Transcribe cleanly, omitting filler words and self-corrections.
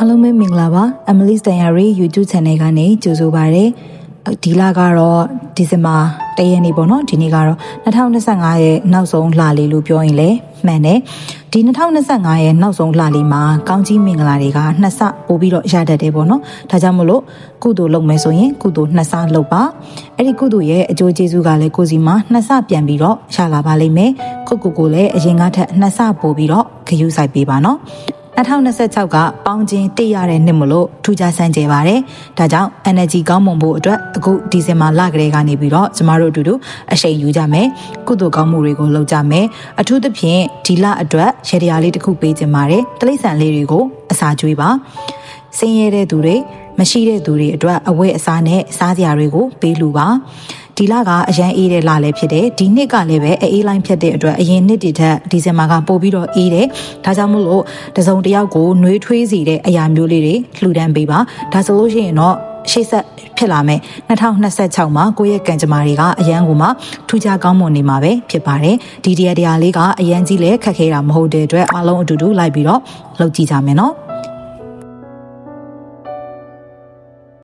အားလုံးပဲမင်္ဂလာပါ Emily's Diary YouTube channel ကနေကြိုဆိုပါရစေဒီလကတော့ဒီဇင်ဘာ1ရက်နေ့ပေါ့နော်ဒီနေ့ကတော့2025ရဲ့နောက်ဆုံးလလေးလို့ပြောရင်လည်းမှန်တယ်ဒီ2025ရဲ့နောက်ဆုံးလလေးမှာကောင်းကြီးမင်္ဂလာတွေကနှစ်ဆပို့ပြီးတော့ရတတ်တယ်ပေါ့နော်ဒါကြောင့်မလို့ကုသိုလ်လုပ်မယ်ဆိုရင်ကုသိုလ်နှစ်ဆလုပ်ပါအဲ့ဒီကုသိုလ်ရဲ့အကျိုးကျေးဇူးကလည်းကိုစီမှာနှစ်ဆပြန်ပြီးတော့ရလာပါလိမ့်မယ်ကိုလည်းအရင်ကထက်နှစ်ဆပို့ပြီးတော့ဂရုစိုက်ပေးပါနော်2026ကပေါင်းခြင်းတည်ရတဲ့နှစ်မလို့ထူးခြားဆန်းကျယ်ပါတယ်။ဒါကြောင့် energy ကောင်းမွန်ဖို့အတွက်အခုဒီဇင်ဘာလကလေးကနေပြီးတော့ကျမတို့အတူတူအရှိန်ယူကြမယ်။ကုသိုလ်ကောင်းမှုတွေကိုလုပ်ကြမယ်။အထူးသဖြင့်ဒီလအတွက်ရေတရားလေးတစ်ခုပေးခြင်းပါတယ်။တိရစ္ဆာန်လေးတွေကိုအစာကျွေးပါ။ဆင်းရဲတဲ့သူတွေမရှိတဲ့သူတွေအတွက်အဝတ်အစားနဲ့စားစရာတွေကိုပေးလူပါဒီလကအရန်အေးတဲ့လလည်းဖြစ်တယ်ဒီနှစ်ကလည်းပဲအေးလိုင်းဖြစ်တဲ့အတွက်အရင်နှစ်တည်းထက်ဒီဇင်ဘာကပို့ပြီးတော့အေးတယ်ဒါကြောင့်မို့လို့တစုံတစ်ယောက်ကိုနှွေးထွေးစီတဲ့အရာမျိုးလေးတွေလှူဒန်းပေးပါဒါဆိုလို့ရှိရင်တော့ရှေ့ဆက်ဖြစ်လာမယ်2026မှာကိုယ့်ရဲ့ကံကြမ္မာတွေကအရန်ကိုမှထူးခြားကောင်းမွန်နေမှာပဲဖြစ်ပါတယ်ဒီတရားလေးကအရန်ကြီးလဲခက်ခဲတာမဟုတ်တဲ့အတွက်အားလုံးအတူတူလိုက်ပြီးတော့လုပ်ကြည့်ကြမယ်နော်